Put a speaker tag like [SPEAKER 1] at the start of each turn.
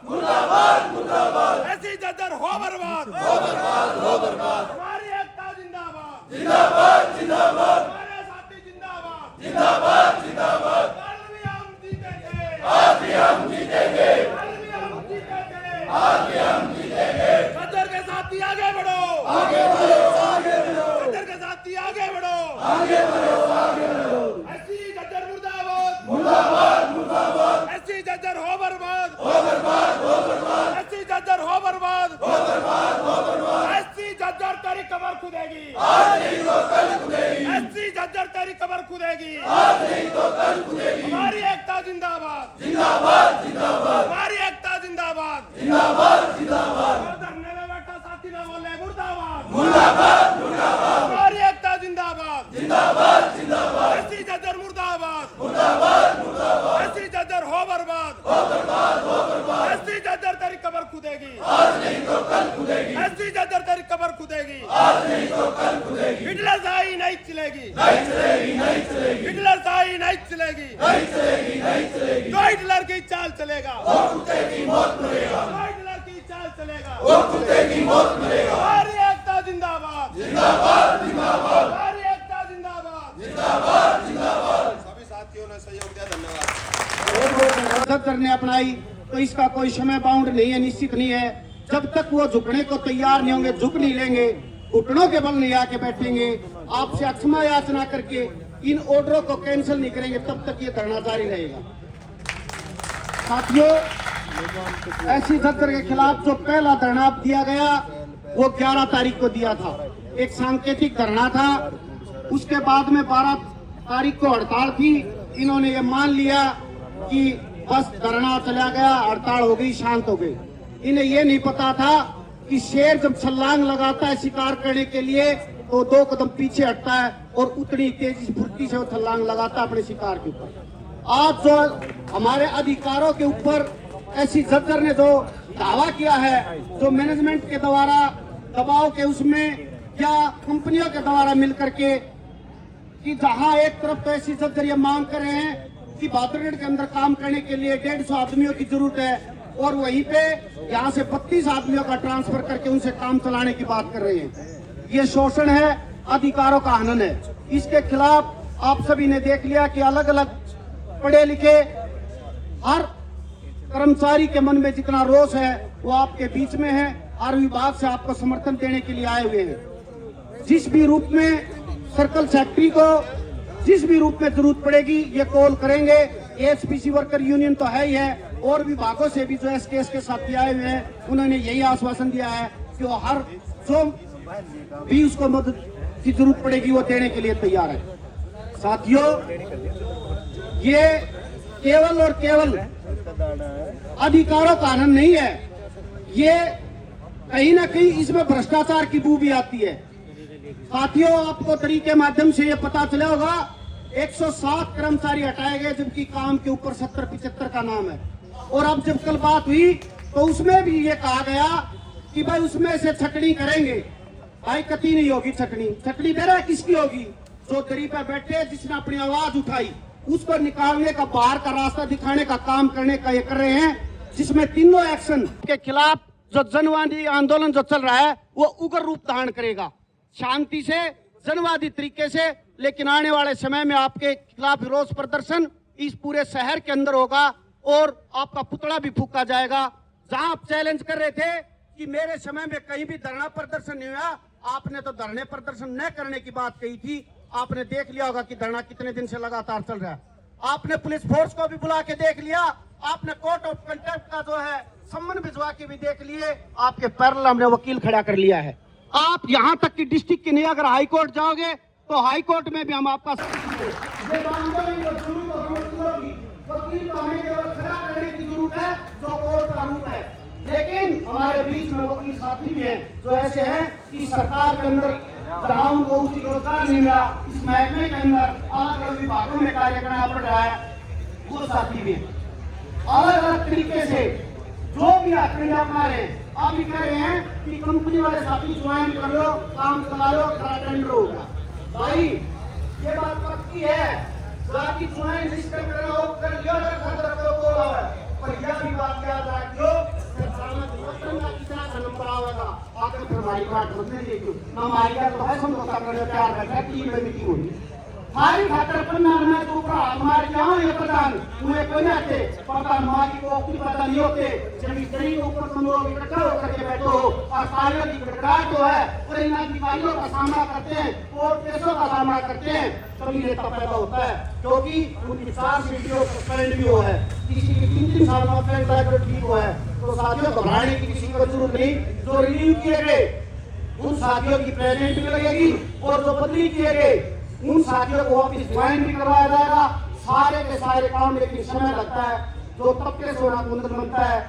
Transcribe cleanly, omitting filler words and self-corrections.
[SPEAKER 1] मुर्दाबाद मुर्दाबाद। ऐसी जज्जर हो बर्बाद हमारी एकता जिंदाबाद जिंदाबाद। हमारे साथी जिंदाबाद जिंदाबाद। कल भी हम जीतेंगे, आज भी हम जीतेंगे। कल भी हम जीतेंगे, आज भी हम जीतेंगे। जज्जर के साथी आगे बढ़ो, जज्जर के साथी आगे बढ़ो। ऐसी जज्जर मुर्दाबाद ऐसी जज्जर हो बर्बाद ऐसी जज्जर हो बर्बाद ऐसी जज्जर तेरी कब्र खुदेगी, ऐसी जज्जर तेरी कब्र खुदेगी। हमारी एकता जिंदाबाद हमारी एकता जिंदाबाद। धरने में बैठा साथी ना बोले मुर्दाबाद हमारी एकता जिंदाबाद ऐसी जज्जर मुर्दाबाद ऐसी जज्जर हो बर्बाद ऐसी जज्जर तेरी कब्र खुदेगी, ऐसी जज्जर तेरी कब्र खुदेगी। हिटलर शाही नहीं चलेगी, हिटलर शाही नहीं चलेगी। जो हिटलर की चाल चलेगा जो हिटलर की चाल चलेगा हमारी एकता जिंदाबाद हमारी एकता जिंदाबाद। सभी साथियों ने सहयोग दिया, धन्यवाद।
[SPEAKER 2] जज्जर ने अपनाई तो इसका कोई समय बाउंड नहीं है, निश्चित नहीं है। जब तक वो झुकने को तैयार नहीं होंगे, झुक नहीं लेंगे, घुटनों के बल नहीं आके बैठेंगे, आपसे क्षमा याचना करके इन ऑर्डरों को कैंसिल नहीं करेंगे, तब तक ये धरना जारी रहेगा। साथियों, ऐसी जज्जर के खिलाफ जो पहला धरना दिया गया वो 11 तारीख को दिया था, एक सांकेतिक धरना था। उसके बाद में 12 तारीख को हड़ताल थी। इन्होंने ये मान लिया कि बस धरना चला गया, हड़ताल हो गई, शांत हो गई। इन्हें ये नहीं पता था कि शेर जब छलांग लगाता है शिकार करने के लिए तो 2 कदम पीछे हटता है और उतनी तेजी फुर्ती से वो छलांग लगाता है अपने शिकार के ऊपर। आज जो हमारे अधिकारों के ऊपर ऐसी जज्जर ने जो दावा किया है, जो मैनेजमेंट के द्वारा दबाव के उसमें या कंपनियों के द्वारा मिलकर के, कि जहां एक तरफ तो ऐसी जज्जर ये मांग कर रहे हैं कि बहादुरगढ़ के अंदर काम करने के लिए 150 आदमियों की जरूरत है और वहीं पे यहाँ से 32 आदमियों का ट्रांसफर करके उनसे काम चलाने की बात कर रहे हैं। ये शोषण है, अधिकारों का हनन है। इसके खिलाफ आप सभी ने देख लिया कि अलग अलग पढ़े लिखे हर कर्मचारी के मन में जितना रोष है वो आपके बीच में है। हर विभाग से आपको समर्थन देने के लिए आए हुए हैं। जिस भी रूप में सर्कल सेक्रेटरी को जिस भी रूप में जरूरत पड़ेगी ये कॉल करेंगे। एएसपीसी वर्कर यूनियन तो है ही है, और विभागों से भी जो एसकेएस के साथी आए हुए हैं उन्होंने यही आश्वासन दिया है कि वो हर जो भी उसको मदद की जरूरत पड़ेगी वो देने के लिए तैयार है। साथियों, ये केवल और केवल अधिकारों का हनन नहीं है, ये कहीं ना कहीं इसमें भ्रष्टाचार की बू भी आती है। साथियों, आपको तरीके माध्यम से ये पता चला होगा 107 कर्मचारी हटाए गए, जबकि काम के ऊपर 70-75 का नाम है। और अब जब कल बात हुई तो उसमें भी ये कहा गया कि भाई उसमें से छटनी करेंगे। भाई कती नहीं होगी छटनी। छटनी मेरा किसकी होगी? जो दरी पे बैठे, जिसने अपनी आवाज उठाई, उसको निकालने का, बाहर का रास्ता दिखाने का काम करने का ये कर रहे हैं, जिसमें तीनों एक्शन के खिलाफ जो जनवादी आंदोलन जो चल रहा है वो उग्र रूप धारण करेगा, शांति से, जनवादी तरीके से। लेकिन आने वाले समय में आपके खिलाफ विरोध प्रदर्शन इस पूरे शहर के अंदर होगा और आपका पुतला भी फूका जाएगा। जहां आप चैलेंज कर रहे थे कि मेरे समय में कहीं भी धरना प्रदर्शन नहीं हुआ, आपने तो धरने प्रदर्शन न करने की बात कही थी। आपने देख लिया होगा कि धरना कितने दिन से लगातार चल रहा है। आपने पुलिस फोर्स को भी बुला के देख लिया, आपने कोर्ट ऑफ कंटेम्प्ट का जो है सम्मन भिजवा के भी देख लिए, आपके पैरेलल हमने वकील खड़ा कर लिया है। आप यहां तक कि डिस्ट्रिक्ट की नहीं, अगर हाई कोर्ट जाओगे तो हाई कोर्ट में भी हम आपका वकील को हमें केवल खड़ा करने की जरूरत है जो कोर्ट का रूप है। लेकिन हमारे बीच में वकील साथी भी हैं जो ऐसे हैं कि सरकार के अंदर जहां उनको उचित रोजगार नहीं मिला, इस महकमे के अंदर अलग अलग विभागों में कार्य करना पड़ रहा है, वो साथी भी हैं। अलग अलग तरीके से जो भी आंकड़े अपना रहे हैं, आप भी कह रहे हैं कि कंपनी वाले साथी ज्वाइन कर लो, काम चला लो, खरा टेंडर होगा। भाई ये बात पक्की है, साथी ज्वाइन रजिस्टर करना हो कर लिया, पर यह भी बात याद रखियो हमारी बात समझने देखो ना हमारी का तो है समझौता करने तैयार बैठा टीम में मीटिंग होगी हमारी खातर पन्ना में तो पूरा हमारे क्या ये प्रधान मुझे कोई नहीं आते प्रधान हमारी को अपनी पता नहीं होते जब इस तरीके ऊपर तुम लोग इकट्ठा होकर के बैठो हो और कार्यों की गड़गड़ाहट जो है और इन अधिकारियों का सामना करते हैं कोर्ट केसों का सामना करते हैं तभी नेता पैदा होता है क्योंकि उनकी 4 सीटों सस्पेंड भी हुआ है किसी की 3-3 साल में फैसला जो ठीक हुआ है तो साथियों घबराने की किसी को जरूरत नहीं जो रिन्यू किए गए उन साथियों की प्रेजेंट भी लगेगी और जो बदली किए गए उन साथियों को वापिस ज्वाइन भी करवाया जाएगा सारे के सारे काम लेकिन समय लगता है जो तब के सोना कुंदन बनता है